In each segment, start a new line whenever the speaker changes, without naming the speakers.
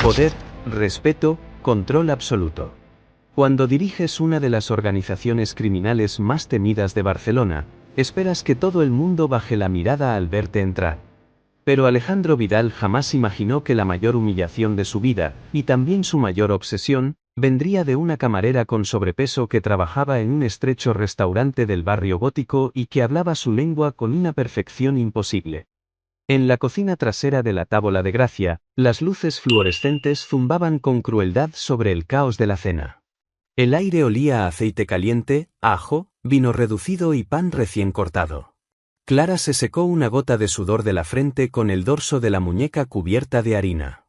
Poder, respeto, control absoluto. Cuando diriges una de las organizaciones criminales más temidas de Barcelona, esperas que todo el mundo baje la mirada al verte entrar. Pero Alejandro Vidal jamás imaginó que la mayor humillación de su vida, y también su mayor obsesión, vendría de una camarera con sobrepeso que trabajaba en un estrecho restaurante del barrio gótico y que hablaba su lengua con una perfección imposible. En la cocina trasera de la Tábola de Gracia, las luces fluorescentes zumbaban con crueldad sobre el caos de la cena. El aire olía a aceite caliente, ajo, vino reducido y pan recién cortado. Clara se secó una gota de sudor de la frente con el dorso de la muñeca cubierta de harina.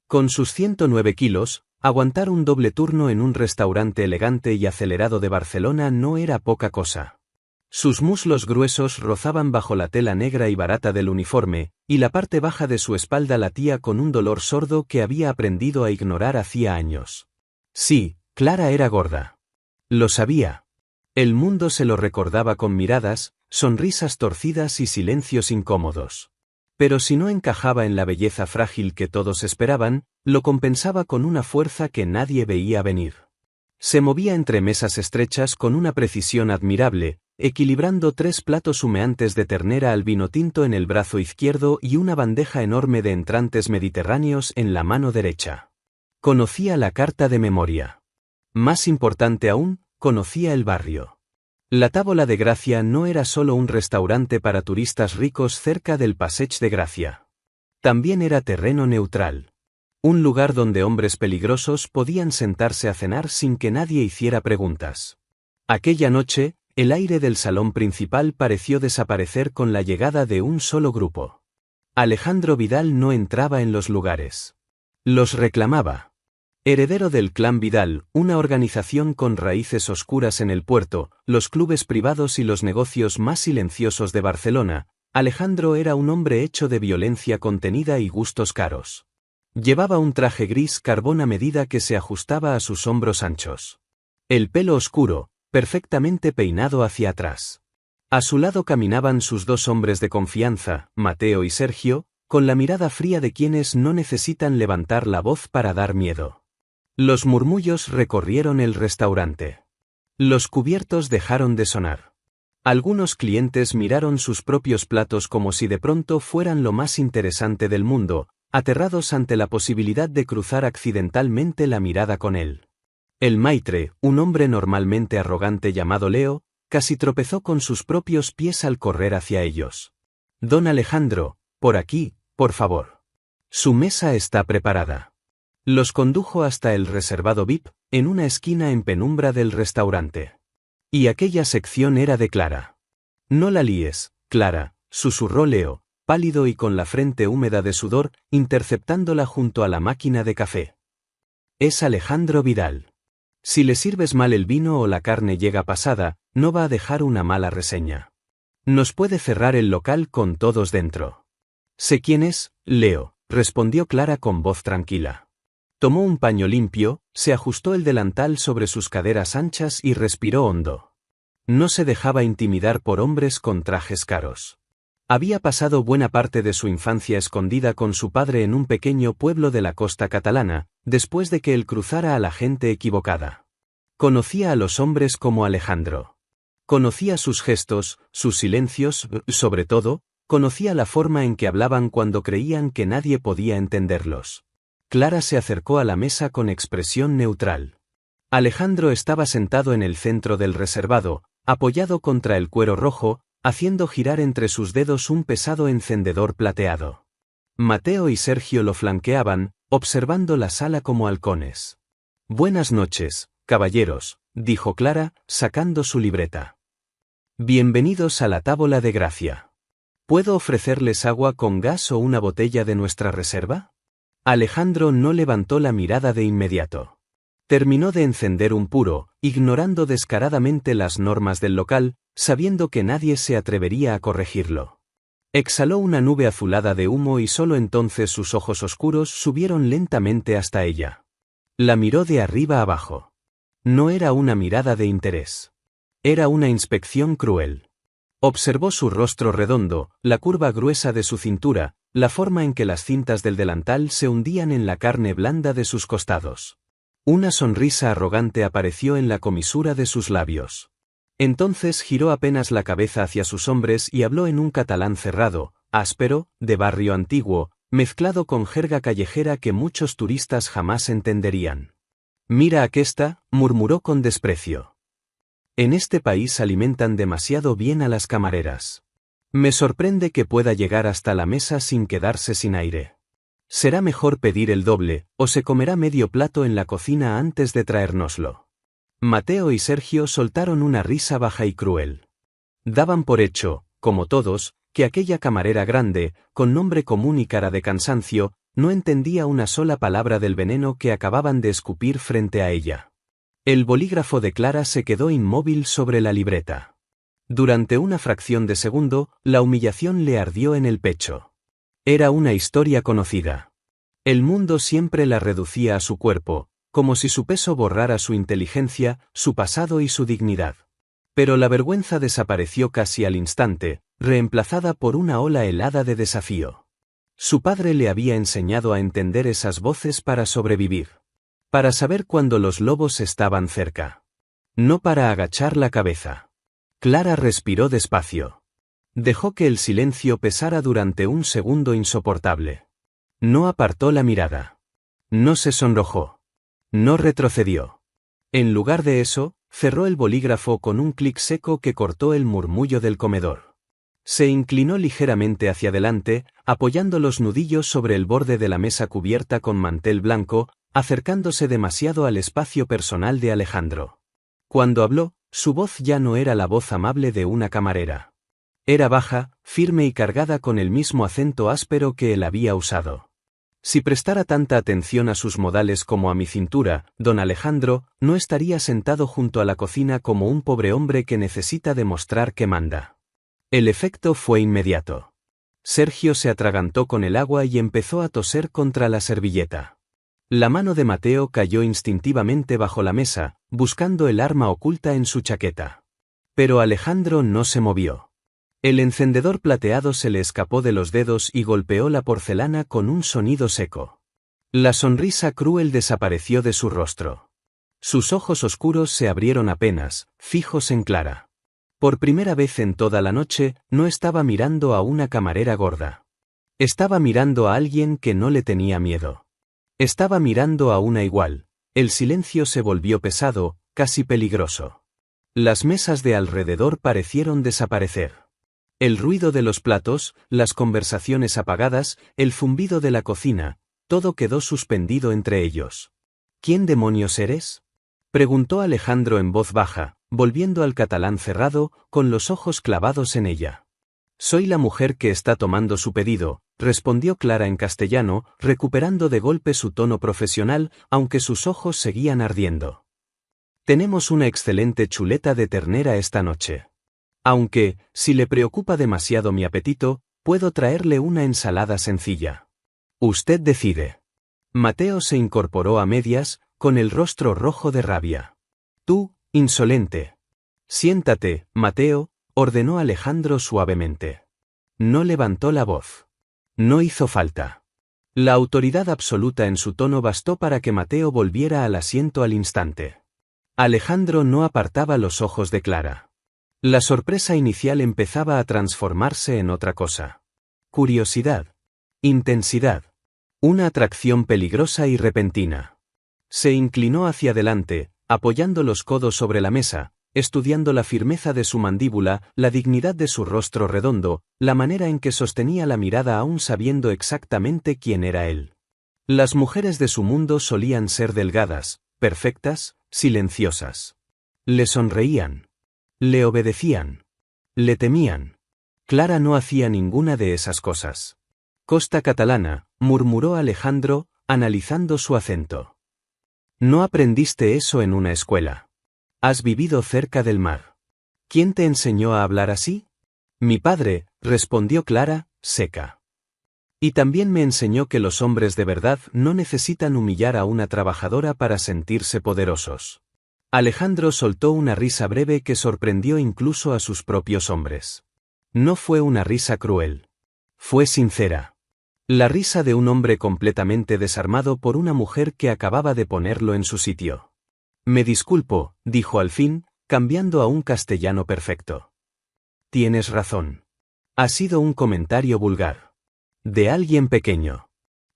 Con sus 109 kilos, aguantar un doble turno en un restaurante elegante y acelerado de Barcelona no era poca cosa. Sus muslos gruesos rozaban bajo la tela negra y barata del uniforme, y la parte baja de su espalda latía con un dolor sordo que había aprendido a ignorar hacía años. Sí, Clara era gorda. Lo sabía. El mundo se lo recordaba con miradas, sonrisas torcidas y silencios incómodos. Pero si no encajaba en la belleza frágil que todos esperaban, lo compensaba con una fuerza que nadie veía venir. Se movía entre mesas estrechas con una precisión admirable, equilibrando 3 platos humeantes de ternera al vino tinto en el brazo izquierdo y una bandeja enorme de entrantes mediterráneos en la mano derecha. Conocía la carta de memoria. Más importante aún, conocía el barrio. La Tábola de Gracia no era solo un restaurante para turistas ricos cerca del Passeig de Gracia. También era terreno neutral. Un lugar donde hombres peligrosos podían sentarse a cenar sin que nadie hiciera preguntas. Aquella noche, el aire del salón principal pareció desaparecer con la llegada de un solo grupo. Alejandro Vidal no entraba en los lugares. Los reclamaba. Heredero del clan Vidal, una organización con raíces oscuras en el puerto, los clubes privados y los negocios más silenciosos de Barcelona, Alejandro era un hombre hecho de violencia contenida y gustos caros. Llevaba un traje gris carbón a medida que se ajustaba a sus hombros anchos. El pelo oscuro, perfectamente peinado hacia atrás. A su lado caminaban sus 2 hombres de confianza, Mateo y Sergio, con la mirada fría de quienes no necesitan levantar la voz para dar miedo. Los murmullos recorrieron el restaurante. Los cubiertos dejaron de sonar. Algunos clientes miraron sus propios platos como si de pronto fueran lo más interesante del mundo, aterrados ante la posibilidad de cruzar accidentalmente la mirada con él. El maitre, un hombre normalmente arrogante llamado Leo, casi tropezó con sus propios pies al correr hacia ellos. Don Alejandro, por aquí, por favor. Su mesa está preparada. Los condujo hasta el reservado VIP, en una esquina en penumbra del restaurante. Y aquella sección era de Clara. No la líes, Clara, susurró Leo, pálido y con la frente húmeda de sudor, interceptándola junto a la máquina de café. Es Alejandro Vidal. Si le sirves mal el vino o la carne llega pasada, no va a dejar una mala reseña. Nos puede cerrar el local con todos dentro. Sé quién es, Leo, respondió Clara con voz tranquila. Tomó un paño limpio, se ajustó el delantal sobre sus caderas anchas y respiró hondo. No se dejaba intimidar por hombres con trajes caros. Había pasado buena parte de su infancia escondida con su padre en un pequeño pueblo de la costa catalana, después de que él cruzara a la gente equivocada. Conocía a los hombres como Alejandro. Conocía sus gestos, sus silencios, sobre todo, conocía la forma en que hablaban cuando creían que nadie podía entenderlos. Clara se acercó a la mesa con expresión neutral. Alejandro estaba sentado en el centro del reservado, apoyado contra el cuero rojo, haciendo girar entre sus dedos un pesado encendedor plateado. Mateo y Sergio lo flanqueaban, observando la sala como halcones. Buenas noches, caballeros, dijo Clara, sacando su libreta. Bienvenidos a la Tábola de Gracia. ¿Puedo ofrecerles agua con gas o una botella de nuestra reserva? Alejandro no levantó la mirada de inmediato. Terminó de encender un puro, ignorando descaradamente las normas del local, sabiendo que nadie se atrevería a corregirlo. Exhaló una nube azulada de humo y solo entonces sus ojos oscuros subieron lentamente hasta ella. La miró de arriba abajo. No era una mirada de interés. Era una inspección cruel. Observó su rostro redondo, la curva gruesa de su cintura, la forma en que las cintas del delantal se hundían en la carne blanda de sus costados. Una sonrisa arrogante apareció en la comisura de sus labios. Entonces giró apenas la cabeza hacia sus hombres y habló en un catalán cerrado, áspero, de barrio antiguo, mezclado con jerga callejera que muchos turistas jamás entenderían. «Mira aquesta», murmuró con desprecio. «En este país alimentan demasiado bien a las camareras. Me sorprende que pueda llegar hasta la mesa sin quedarse sin aire. Será mejor pedir el doble, o se comerá medio plato en la cocina antes de traérnoslo». Mateo y Sergio soltaron una risa baja y cruel. Daban por hecho, como todos, que aquella camarera grande, con nombre común y cara de cansancio, no entendía una sola palabra del veneno que acababan de escupir frente a ella. El bolígrafo de Clara se quedó inmóvil sobre la libreta. Durante una fracción de segundo, la humillación le ardió en el pecho. Era una historia conocida. El mundo siempre la reducía a su cuerpo, como si su peso borrara su inteligencia, su pasado y su dignidad. Pero la vergüenza desapareció casi al instante, reemplazada por una ola helada de desafío. Su padre le había enseñado a entender esas voces para sobrevivir. Para saber cuándo los lobos estaban cerca. No para agachar la cabeza. Clara respiró despacio. Dejó que el silencio pesara durante un segundo insoportable. No apartó la mirada. No se sonrojó. No retrocedió. En lugar de eso, cerró el bolígrafo con un clic seco que cortó el murmullo del comedor. Se inclinó ligeramente hacia adelante, apoyando los nudillos sobre el borde de la mesa cubierta con mantel blanco, acercándose demasiado al espacio personal de Alejandro. Cuando habló, su voz ya no era la voz amable de una camarera. Era baja, firme y cargada con el mismo acento áspero que él había usado. Si prestara tanta atención a sus modales como a mi cintura, don Alejandro no estaría sentado junto a la cocina como un pobre hombre que necesita demostrar que manda. El efecto fue inmediato. Sergio se atragantó con el agua y empezó a toser contra la servilleta. La mano de Mateo cayó instintivamente bajo la mesa, buscando el arma oculta en su chaqueta. Pero Alejandro no se movió. El encendedor plateado se le escapó de los dedos y golpeó la porcelana con un sonido seco. La sonrisa cruel desapareció de su rostro. Sus ojos oscuros se abrieron apenas, fijos en Clara. Por primera vez en toda la noche, no estaba mirando a una camarera gorda. Estaba mirando a alguien que no le tenía miedo. Estaba mirando a una igual. El silencio se volvió pesado, casi peligroso. Las mesas de alrededor parecieron desaparecer. El ruido de los platos, las conversaciones apagadas, el zumbido de la cocina, todo quedó suspendido entre ellos. ¿Quién demonios eres?, preguntó Alejandro en voz baja, volviendo al catalán cerrado, con los ojos clavados en ella. Soy la mujer que está tomando su pedido, respondió Clara en castellano, recuperando de golpe su tono profesional, aunque sus ojos seguían ardiendo. Tenemos una excelente chuleta de ternera esta noche. Aunque, si le preocupa demasiado mi apetito, puedo traerle una ensalada sencilla. Usted decide. Mateo se incorporó a medias, con el rostro rojo de rabia. Tú, insolente. Siéntate, Mateo, ordenó Alejandro suavemente. No levantó la voz. No hizo falta. La autoridad absoluta en su tono bastó para que Mateo volviera al asiento al instante. Alejandro no apartaba los ojos de Clara. La sorpresa inicial empezaba a transformarse en otra cosa. Curiosidad. Intensidad. Una atracción peligrosa y repentina. Se inclinó hacia adelante, apoyando los codos sobre la mesa, estudiando la firmeza de su mandíbula, la dignidad de su rostro redondo, la manera en que sostenía la mirada aún sabiendo exactamente quién era él. Las mujeres de su mundo solían ser delgadas, perfectas, silenciosas. Le sonreían. Le obedecían. Le temían. Clara no hacía ninguna de esas cosas. Costa catalana, murmuró Alejandro, analizando su acento. No aprendiste eso en una escuela. Has vivido cerca del mar. ¿Quién te enseñó a hablar así? Mi padre, respondió Clara, seca. Y también me enseñó que los hombres de verdad no necesitan humillar a una trabajadora para sentirse poderosos. Alejandro soltó una risa breve que sorprendió incluso a sus propios hombres. No fue una risa cruel. Fue sincera. La risa de un hombre completamente desarmado por una mujer que acababa de ponerlo en su sitio. Me disculpo, dijo al fin, cambiando a un castellano perfecto. Tienes razón. Ha sido un comentario vulgar. De alguien pequeño.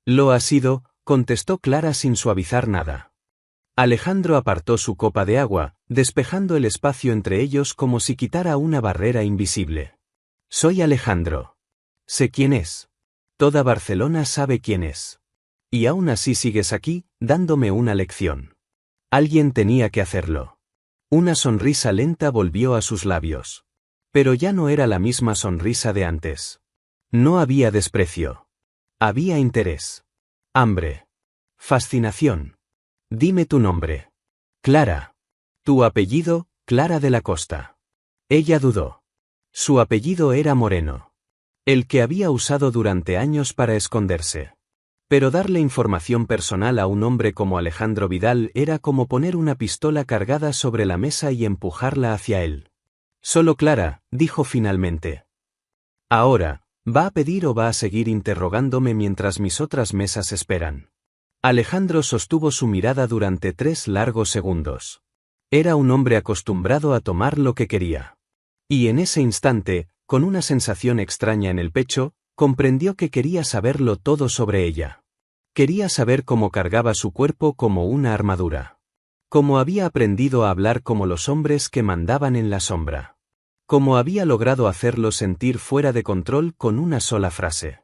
Lo ha sido, contestó Clara sin suavizar nada. Alejandro apartó su copa de agua, despejando el espacio entre ellos como si quitara una barrera invisible. Soy Alejandro. Sé quién es. Toda Barcelona sabe quién es. Y aún así sigues aquí, dándome una lección. Alguien tenía que hacerlo. Una sonrisa lenta volvió a sus labios. Pero ya no era la misma sonrisa de antes. No había desprecio. Había interés. Hambre. Fascinación. Dime tu nombre. Clara. Tu apellido, Clara de la Costa. Ella dudó. Su apellido era Moreno. El que había usado durante años para esconderse. Pero darle información personal a un hombre como Alejandro Vidal era como poner una pistola cargada sobre la mesa y empujarla hacia él. Solo Clara, dijo finalmente. Ahora, ¿va a pedir o va a seguir interrogándome mientras mis otras mesas esperan? Alejandro sostuvo su mirada durante 3 largos segundos. Era un hombre acostumbrado a tomar lo que quería. Y en ese instante, con una sensación extraña en el pecho, comprendió que quería saberlo todo sobre ella. Quería saber cómo cargaba su cuerpo como una armadura. Cómo había aprendido a hablar como los hombres que mandaban en la sombra. Cómo había logrado hacerlo sentir fuera de control con una sola frase.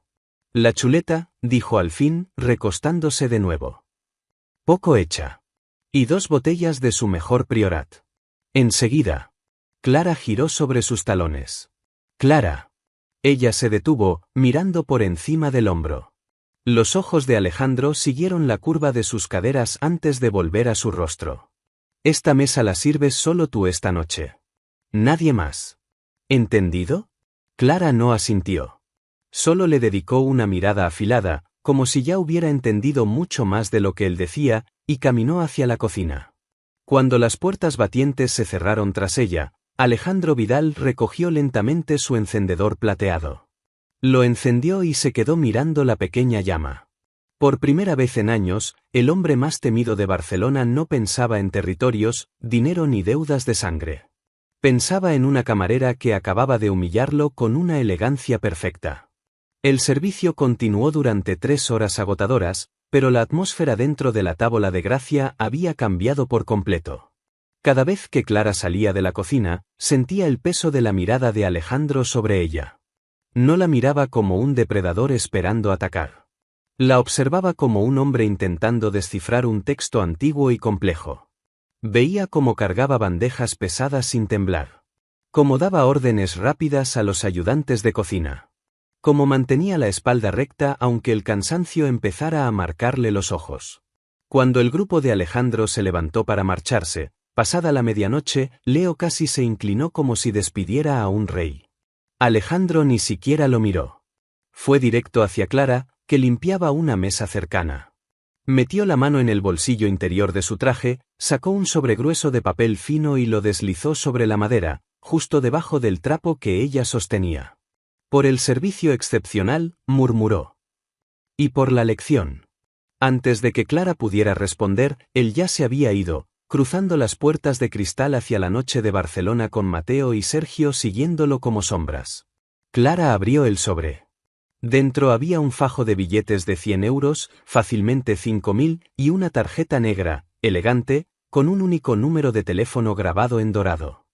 La chuleta, dijo al fin, recostándose de nuevo. Poco hecha. Y 2 botellas de su mejor Priorat. Enseguida. Clara giró sobre sus talones. Clara. Ella se detuvo, mirando por encima del hombro. Los ojos de Alejandro siguieron la curva de sus caderas antes de volver a su rostro. Esta mesa la sirves solo tú esta noche. Nadie más. ¿Entendido? Clara no asintió. Solo le dedicó una mirada afilada, como si ya hubiera entendido mucho más de lo que él decía, y caminó hacia la cocina. Cuando las puertas batientes se cerraron tras ella, Alejandro Vidal recogió lentamente su encendedor plateado. Lo encendió y se quedó mirando la pequeña llama. Por primera vez en años, el hombre más temido de Barcelona no pensaba en territorios, dinero ni deudas de sangre. Pensaba en una camarera que acababa de humillarlo con una elegancia perfecta. El servicio continuó durante 3 horas agotadoras, pero la atmósfera dentro de la tábola de gracia había cambiado por completo. Cada vez que Clara salía de la cocina, sentía el peso de la mirada de Alejandro sobre ella. No la miraba como un depredador esperando atacar. La observaba como un hombre intentando descifrar un texto antiguo y complejo. Veía cómo cargaba bandejas pesadas sin temblar. Cómo daba órdenes rápidas a los ayudantes de cocina. Cómo mantenía la espalda recta aunque el cansancio empezara a marcarle los ojos. Cuando el grupo de Alejandro se levantó para marcharse, pasada la medianoche, Leo casi se inclinó como si despidiera a un rey. Alejandro ni siquiera lo miró. Fue directo hacia Clara, que limpiaba una mesa cercana. Metió la mano en el bolsillo interior de su traje, sacó un sobre grueso de papel fino y lo deslizó sobre la madera, justo debajo del trapo que ella sostenía. Por el servicio excepcional, murmuró. Y por la lección. Antes de que Clara pudiera responder, él ya se había ido, cruzando las puertas de cristal hacia la noche de Barcelona con Mateo y Sergio siguiéndolo como sombras. Clara abrió el sobre. Dentro había un fajo de billetes de 100 euros, fácilmente 5.000, y una tarjeta negra, elegante, con un único número de teléfono grabado en dorado.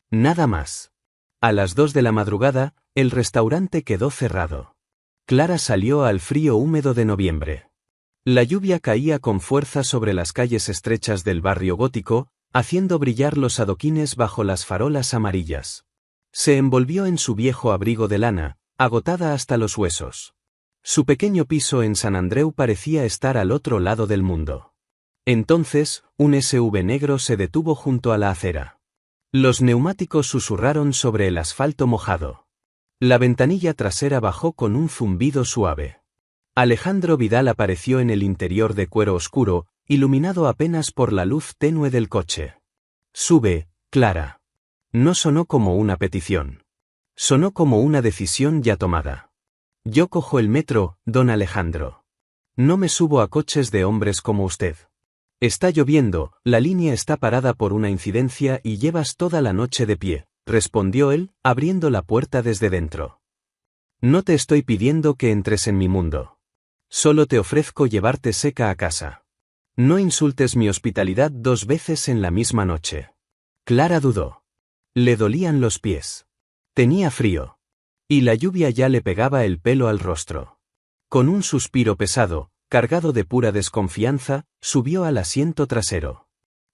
Nada más. A las 2 de la madrugada, el restaurante quedó cerrado. Clara salió al frío húmedo de noviembre. La lluvia caía con fuerza sobre las calles estrechas del barrio gótico, haciendo brillar los adoquines bajo las farolas amarillas. Se envolvió en su viejo abrigo de lana, agotada hasta los huesos. Su pequeño piso en San Andreu parecía estar al otro lado del mundo. Entonces, un SUV negro se detuvo junto a la acera. Los neumáticos susurraron sobre el asfalto mojado. La ventanilla trasera bajó con un zumbido suave. Alejandro Vidal apareció en el interior de cuero oscuro, iluminado apenas por la luz tenue del coche. Sube, Clara. No sonó como una petición. Sonó como una decisión ya tomada. Yo cojo el metro, don Alejandro. No me subo a coches de hombres como usted. Está lloviendo, la línea está parada por una incidencia y llevas toda la noche de pie, respondió él, abriendo la puerta desde dentro. No te estoy pidiendo que entres en mi mundo. Solo te ofrezco llevarte seca a casa. No insultes mi hospitalidad 2 veces en la misma noche. Clara dudó. Le dolían los pies. Tenía frío. Y la lluvia ya le pegaba el pelo al rostro. Con un suspiro pesado, cargado de pura desconfianza, subió al asiento trasero.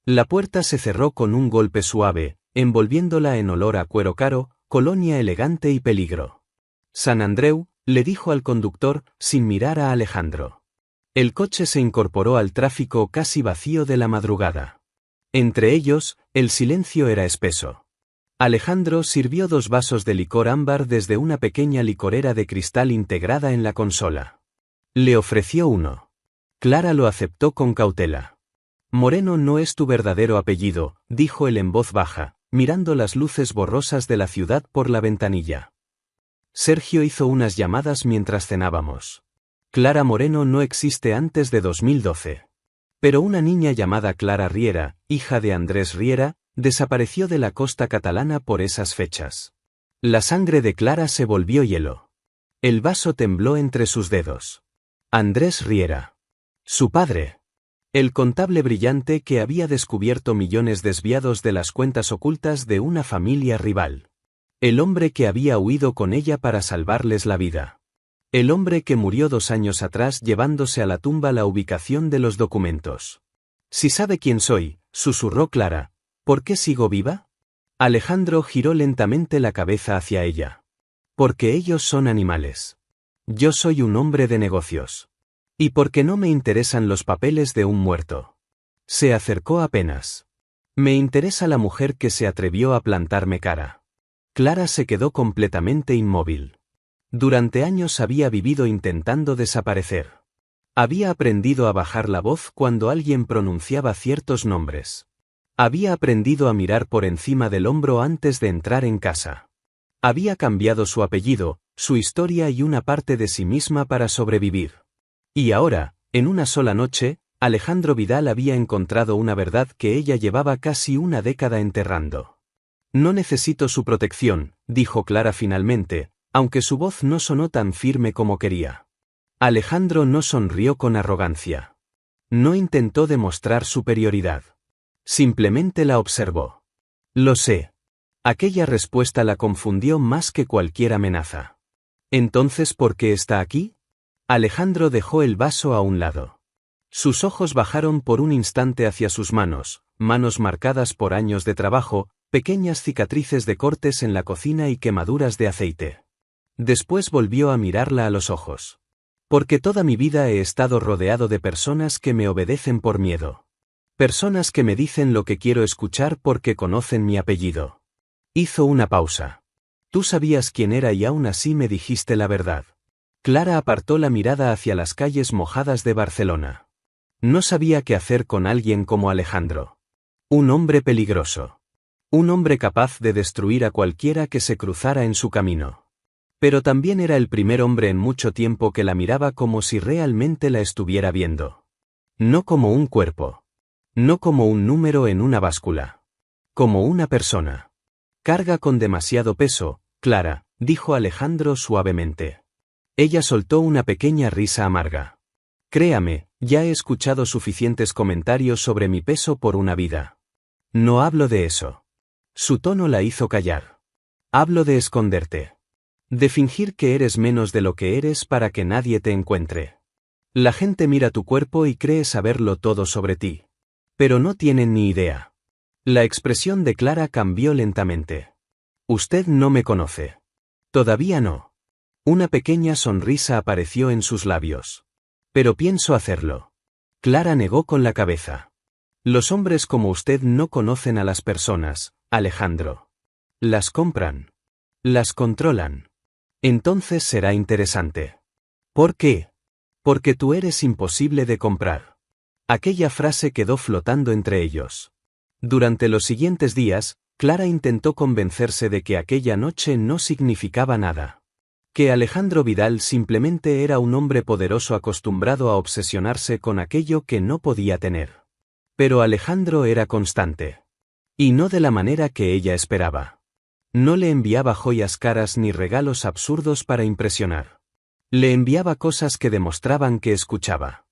La puerta se cerró con un golpe suave, envolviéndola en olor a cuero caro, colonia elegante y peligro. San Andreu, le dijo al conductor, sin mirar a Alejandro. El coche se incorporó al tráfico casi vacío de la madrugada. Entre ellos, el silencio era espeso. Alejandro sirvió 2 vasos de licor ámbar desde una pequeña licorera de cristal integrada en la consola. Le ofreció uno. Clara lo aceptó con cautela. Moreno no es tu verdadero apellido, dijo él en voz baja, mirando las luces borrosas de la ciudad por la ventanilla. Sergio hizo unas llamadas mientras cenábamos. Clara Moreno no existe antes de 2012. Pero una niña llamada Clara Riera, hija de Andrés Riera, desapareció de la costa catalana por esas fechas. La sangre de Clara se volvió hielo. El vaso tembló entre sus dedos. Andrés Riera. Su padre. El contable brillante que había descubierto millones desviados de las cuentas ocultas de una familia rival. El hombre que había huido con ella para salvarles la vida. El hombre que murió 2 años atrás llevándose a la tumba la ubicación de los documentos. Si sabe quién soy, susurró Clara, ¿por qué sigo viva? Alejandro giró lentamente la cabeza hacia ella. Porque ellos son animales. Yo soy un hombre de negocios. Y porque no me interesan los papeles de un muerto. Se acercó apenas. Me interesa la mujer que se atrevió a plantarme cara. Clara se quedó completamente inmóvil. Durante años había vivido intentando desaparecer. Había aprendido a bajar la voz cuando alguien pronunciaba ciertos nombres. Había aprendido a mirar por encima del hombro antes de entrar en casa. Había cambiado su apellido, su historia y una parte de sí misma para sobrevivir. Y ahora, en una sola noche, Alejandro Vidal había encontrado una verdad que ella llevaba casi una década enterrando. No necesito su protección, dijo Clara finalmente, aunque su voz no sonó tan firme como quería. Alejandro no sonrió con arrogancia. No intentó demostrar superioridad. Simplemente la observó. Lo sé. Aquella respuesta la confundió más que cualquier amenaza. ¿Entonces por qué está aquí? Alejandro dejó el vaso a un lado. Sus ojos bajaron por un instante hacia sus manos marcadas por años de trabajo, pequeñas cicatrices de cortes en la cocina y quemaduras de aceite. Después volvió a mirarla a los ojos. Porque toda mi vida he estado rodeado de personas que me obedecen por miedo. Personas que me dicen lo que quiero escuchar porque conocen mi apellido. Hizo una pausa. Tú sabías quién era y aún así me dijiste la verdad. Clara apartó la mirada hacia las calles mojadas de Barcelona. No sabía qué hacer con alguien como Alejandro. Un hombre peligroso. Un hombre capaz de destruir a cualquiera que se cruzara en su camino. Pero también era el primer hombre en mucho tiempo que la miraba como si realmente la estuviera viendo. No como un cuerpo. No como un número en una báscula. Como una persona. Carga con demasiado peso, Clara, dijo Alejandro suavemente. Ella soltó una pequeña risa amarga. Créame, ya he escuchado suficientes comentarios sobre mi peso por una vida. No hablo de eso. Su tono la hizo callar. Hablo de esconderte. De fingir que eres menos de lo que eres para que nadie te encuentre. La gente mira tu cuerpo y cree saberlo todo sobre ti. Pero no tienen ni idea. La expresión de Clara cambió lentamente. Usted no me conoce. Todavía no. Una pequeña sonrisa apareció en sus labios. Pero pienso hacerlo. Clara negó con la cabeza. Los hombres como usted no conocen a las personas, Alejandro. Las compran. Las controlan. Entonces será interesante. ¿Por qué? Porque tú eres imposible de comprar. Aquella frase quedó flotando entre ellos. Durante los siguientes días, Clara intentó convencerse de que aquella noche no significaba nada. Que Alejandro Vidal simplemente era un hombre poderoso acostumbrado a obsesionarse con aquello que no podía tener. Pero Alejandro era constante. Y no de la manera que ella esperaba. No le enviaba joyas caras ni regalos absurdos para impresionar. Le enviaba cosas que demostraban que escuchaba.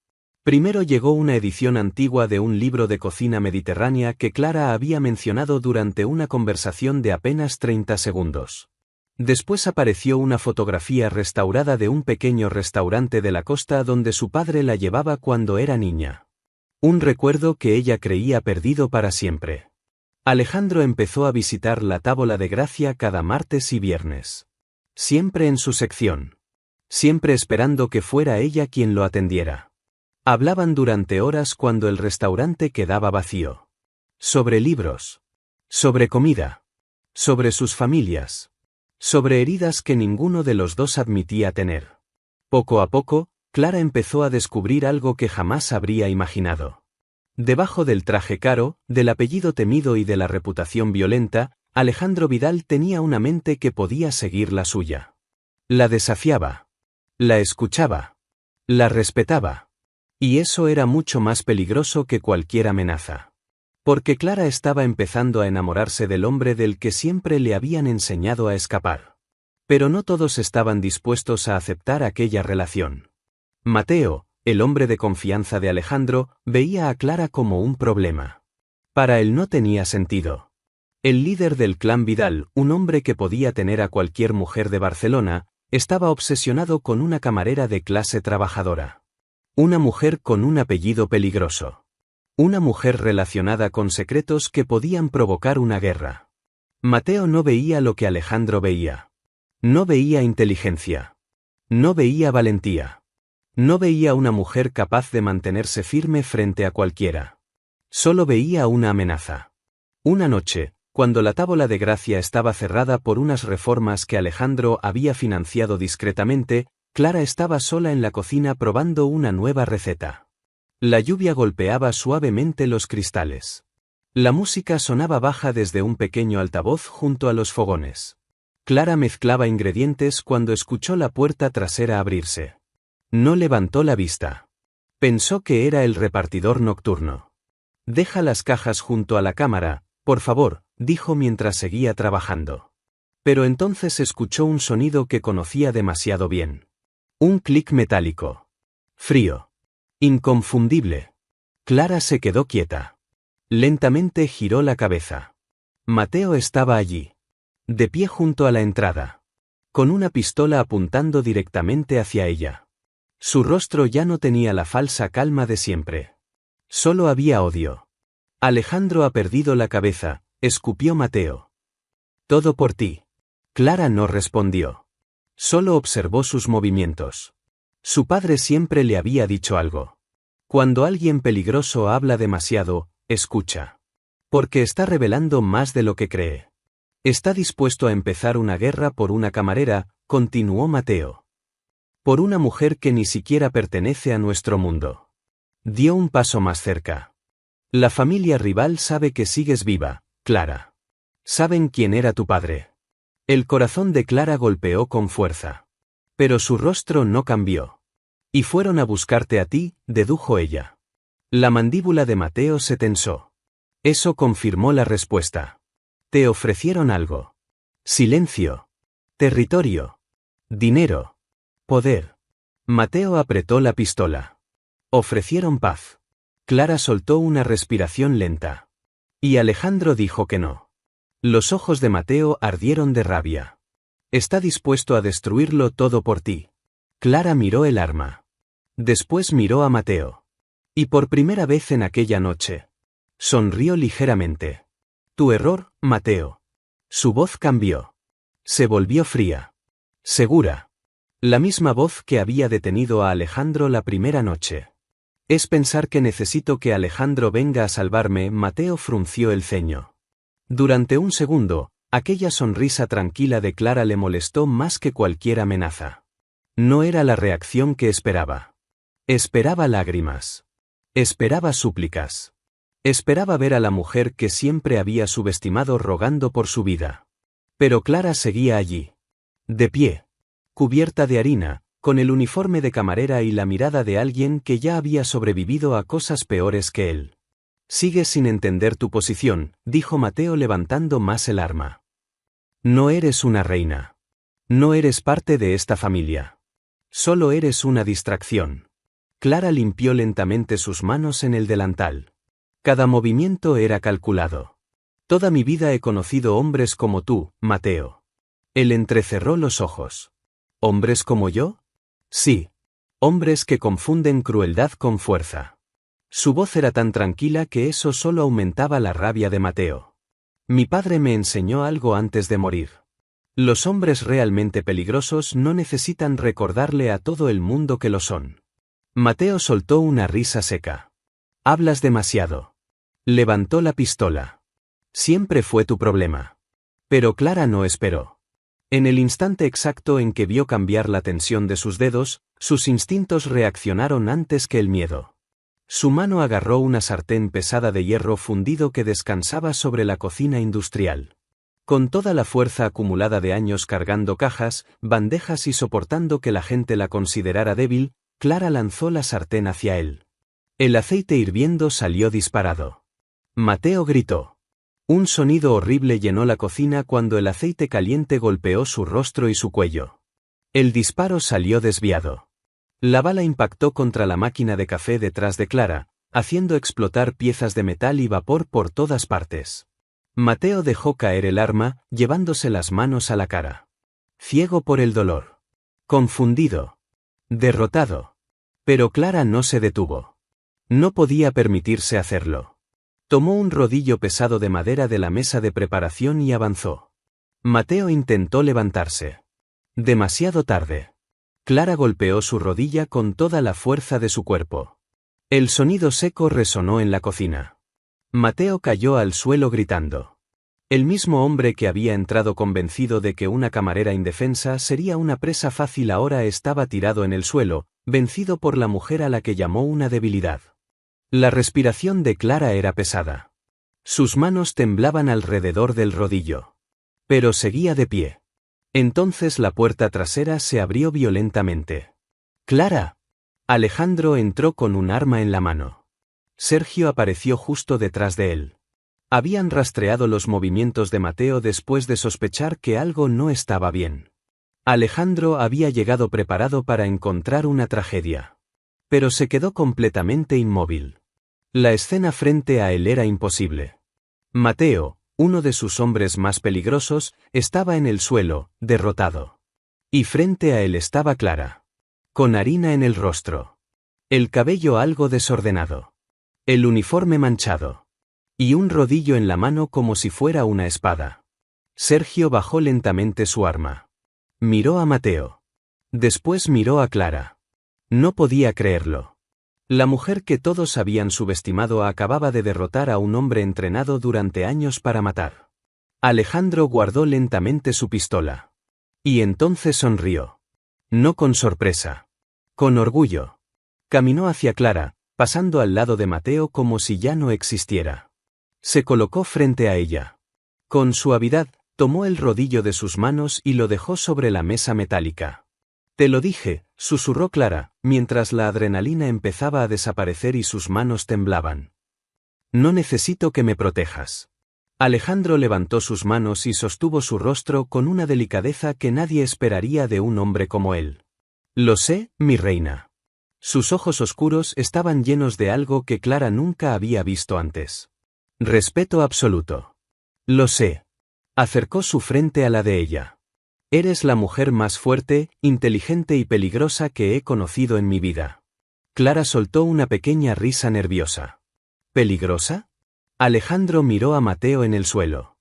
Primero llegó una edición antigua de un libro de cocina mediterránea que Clara había mencionado durante una conversación de apenas 30 segundos. Después apareció una fotografía restaurada de un pequeño restaurante de la costa donde su padre la llevaba cuando era niña. Un recuerdo que ella creía perdido para siempre. Alejandro empezó a visitar la Tábola de Gracia cada martes y viernes. Siempre en su sección. Siempre esperando que fuera ella quien lo atendiera. Hablaban durante horas cuando el restaurante quedaba vacío. Sobre libros. Sobre comida. Sobre sus familias. Sobre heridas que ninguno de los dos admitía tener. Poco a poco, Clara empezó a descubrir algo que jamás habría imaginado. Debajo del traje caro, del apellido temido y de la reputación violenta, Alejandro Vidal tenía una mente que podía seguir la suya. La desafiaba. La escuchaba. La respetaba. Y eso era mucho más peligroso que cualquier amenaza. Porque Clara estaba empezando a enamorarse del hombre del que siempre le habían enseñado a escapar. Pero no todos estaban dispuestos a aceptar aquella relación. Mateo, el hombre de confianza de Alejandro, veía a Clara como un problema. Para él no tenía sentido. El líder del clan Vidal, un hombre que podía tener a cualquier mujer de Barcelona, estaba obsesionado con una camarera de clase trabajadora. Una mujer con un apellido peligroso. Una mujer relacionada con secretos que podían provocar una guerra. Mateo no veía lo que Alejandro veía. No veía inteligencia. No veía valentía. No veía una mujer capaz de mantenerse firme frente a cualquiera. Solo veía una amenaza. Una noche, cuando la Tábola de Gracia estaba cerrada por unas reformas que Alejandro había financiado discretamente, Clara estaba sola en la cocina probando una nueva receta. La lluvia golpeaba suavemente los cristales. La música sonaba baja desde un pequeño altavoz junto a los fogones. Clara mezclaba ingredientes cuando escuchó la puerta trasera abrirse. No levantó la vista. Pensó que era el repartidor nocturno. «Deja las cajas junto a la cámara, por favor», dijo mientras seguía trabajando. Pero entonces escuchó un sonido que conocía demasiado bien. Un clic metálico. Frío. Inconfundible. Clara se quedó quieta. Lentamente giró la cabeza. Mateo estaba allí. De pie junto a la entrada. Con una pistola apuntando directamente hacia ella. Su rostro ya no tenía la falsa calma de siempre. Solo había odio. «Alejandro ha perdido la cabeza», escupió Mateo. «Todo por ti». Clara no respondió. Solo observó sus movimientos. Su padre siempre le había dicho algo. Cuando alguien peligroso habla demasiado, escucha. Porque está revelando más de lo que cree. Está dispuesto a empezar una guerra por una camarera, continuó Mateo. Por una mujer que ni siquiera pertenece a nuestro mundo. Dio un paso más cerca. La familia rival sabe que sigues viva, Clara. Saben quién era tu padre. El corazón de Clara golpeó con fuerza. Pero su rostro no cambió. Y fueron a buscarte a ti, dedujo ella. La mandíbula de Mateo se tensó. Eso confirmó la respuesta. Te ofrecieron algo. Silencio. Territorio. Dinero. Poder. Mateo apretó la pistola. Ofrecieron paz. Clara soltó una respiración lenta. Y Alejandro dijo que no. Los ojos de Mateo ardieron de rabia. Está dispuesto a destruirlo todo por ti. Clara miró el arma. Después miró a Mateo. Y por primera vez en aquella noche. Sonrió ligeramente. Tu error, Mateo. Su voz cambió. Se volvió fría. Segura. La misma voz que había detenido a Alejandro la primera noche. Es pensar que necesito que Alejandro venga a salvarme, Mateo frunció el ceño. Durante un segundo, aquella sonrisa tranquila de Clara le molestó más que cualquier amenaza. No era la reacción que esperaba. Esperaba lágrimas. Esperaba súplicas. Esperaba ver a la mujer que siempre había subestimado rogando por su vida. Pero Clara seguía allí. De pie. cubierta de harina, con el uniforme de camarera y la mirada de alguien que ya había sobrevivido a cosas peores que él. Sigues sin entender tu posición, dijo Mateo levantando más el arma. No eres una reina. No eres parte de esta familia. Solo eres una distracción. Clara limpió lentamente sus manos en el delantal. Cada movimiento era calculado. Toda mi vida he conocido hombres como tú, Mateo. Él entrecerró los ojos. ¿Hombres como yo? Sí. Hombres que confunden crueldad con fuerza. Su voz era tan tranquila que eso solo aumentaba la rabia de Mateo. Mi padre me enseñó algo antes de morir. Los hombres realmente peligrosos no necesitan recordarle a todo el mundo que lo son. Mateo soltó una risa seca. Hablas demasiado. Levantó la pistola. Siempre fue tu problema. Pero Clara no esperó. En el instante exacto en que vio cambiar la tensión de sus dedos, sus instintos reaccionaron antes que el miedo. Su mano agarró una sartén pesada de hierro fundido que descansaba sobre la cocina industrial. Con toda la fuerza acumulada de años cargando cajas, bandejas y soportando que la gente la considerara débil, Clara lanzó la sartén hacia él. El aceite hirviendo salió disparado. Mateo gritó. Un sonido horrible llenó la cocina cuando el aceite caliente golpeó su rostro y su cuello. El disparo salió desviado. La bala impactó contra la máquina de café detrás de Clara, haciendo explotar piezas de metal y vapor por todas partes. Mateo dejó caer el arma, llevándose las manos a la cara. Ciego por el dolor. Confundido. Derrotado. Pero Clara no se detuvo. No podía permitirse hacerlo. Tomó un rodillo pesado de madera de la mesa de preparación y avanzó. Mateo intentó levantarse. Demasiado tarde. Clara golpeó su rodilla con toda la fuerza de su cuerpo. El sonido seco resonó en la cocina. Mateo cayó al suelo gritando. El mismo hombre que había entrado convencido de que una camarera indefensa sería una presa fácil ahora estaba tirado en el suelo, vencido por la mujer a la que llamó una debilidad. La respiración de Clara era pesada. Sus manos temblaban alrededor del rodillo. Pero seguía de pie. Entonces la puerta trasera se abrió violentamente. ¡Clara! Alejandro entró con un arma en la mano. Sergio apareció justo detrás de él. Habían rastreado los movimientos de Mateo después de sospechar que algo no estaba bien. Alejandro había llegado preparado para encontrar una tragedia. Pero se quedó completamente inmóvil. La escena frente a él era imposible. Mateo, uno de sus hombres más peligrosos, estaba en el suelo, derrotado. Y frente a él estaba Clara. Con harina en el rostro. El cabello algo desordenado. El uniforme manchado. Y un rodillo en la mano como si fuera una espada. Sergio bajó lentamente su arma. Miró a Mateo. Después miró a Clara. No podía creerlo. La mujer que todos habían subestimado acababa de derrotar a un hombre entrenado durante años para matar. Alejandro guardó lentamente su pistola. Y entonces sonrió. No con sorpresa. Con orgullo. Caminó hacia Clara, pasando al lado de Mateo como si ya no existiera. Se colocó frente a ella. Con suavidad, tomó el rodillo de sus manos y lo dejó sobre la mesa metálica. Te lo dije, susurró Clara, mientras la adrenalina empezaba a desaparecer y sus manos temblaban. No necesito que me protejas. Alejandro levantó sus manos y sostuvo su rostro con una delicadeza que nadie esperaría de un hombre como él. Lo sé, mi reina. Sus ojos oscuros estaban llenos de algo que Clara nunca había visto antes. Respeto absoluto. Lo sé. Acercó su frente a la de ella. Eres la mujer más fuerte, inteligente y peligrosa que he conocido en mi vida. Clara soltó una pequeña risa nerviosa. ¿Peligrosa? Alejandro miró a Mateo en el suelo.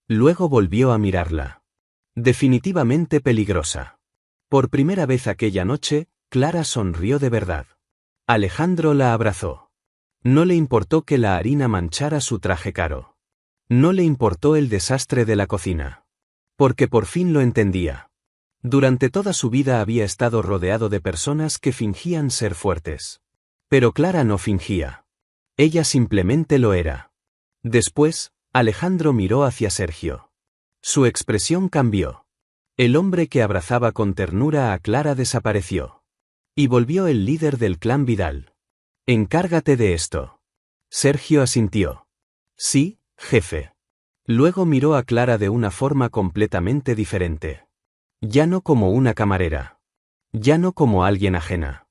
Luego volvió a mirarla. Definitivamente peligrosa. Por primera vez aquella noche, Clara sonrió de verdad. Alejandro la abrazó. No le importó que la harina manchara su traje caro. No le importó el desastre de la cocina. Porque por fin lo entendía. Durante toda su vida había estado rodeado de personas que fingían ser fuertes. Pero Clara no fingía. Ella simplemente lo era. Después, Alejandro miró hacia Sergio. Su expresión cambió. El hombre que abrazaba con ternura a Clara desapareció. Y volvió el líder del clan Vidal. «Encárgate de esto». Sergio asintió. «Sí, jefe». Luego miró a Clara de una forma completamente diferente. Ya no como una camarera. Ya no como alguien ajena.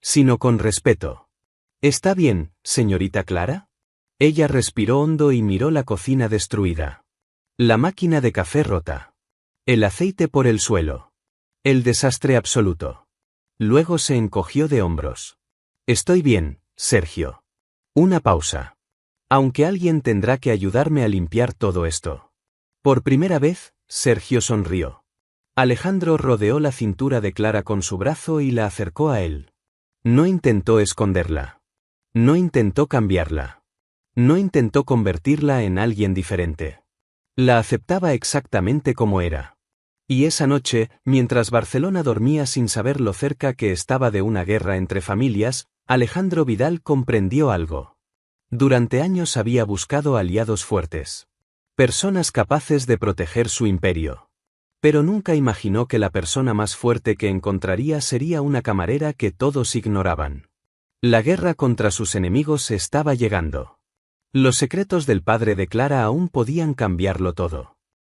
Sino con respeto. «¿Está bien, señorita Clara?» Ella respiró hondo y miró la cocina destruida. La máquina de café rota. El aceite por el suelo. El desastre absoluto. Luego se encogió de hombros. «Estoy bien, Sergio». Una pausa. «Aunque alguien tendrá que ayudarme a limpiar todo esto». Por primera vez, Sergio sonrió. Alejandro rodeó la cintura de Clara con su brazo y la acercó a él. No intentó esconderla. No intentó cambiarla. No intentó convertirla en alguien diferente. La aceptaba exactamente como era. Y esa noche, mientras Barcelona dormía sin saber lo cerca que estaba de una guerra entre familias, Alejandro Vidal comprendió algo. Durante años había buscado aliados fuertes. Personas capaces de proteger su imperio. Pero nunca imaginó que la persona más fuerte que encontraría sería una camarera que todos ignoraban. La guerra contra sus enemigos estaba llegando. Los secretos del padre de Clara aún podían cambiarlo todo.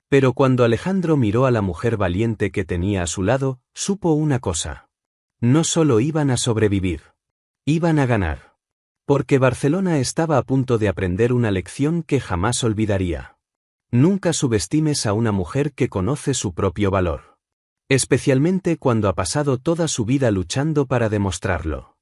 Pero cuando Alejandro miró a la mujer valiente que tenía a su lado, supo una cosa. No solo iban a sobrevivir. Iban a ganar. Porque Barcelona estaba a punto de aprender una lección que jamás olvidaría. Nunca subestimes a una mujer que conoce su propio valor. Especialmente cuando ha pasado toda su vida luchando para demostrarlo.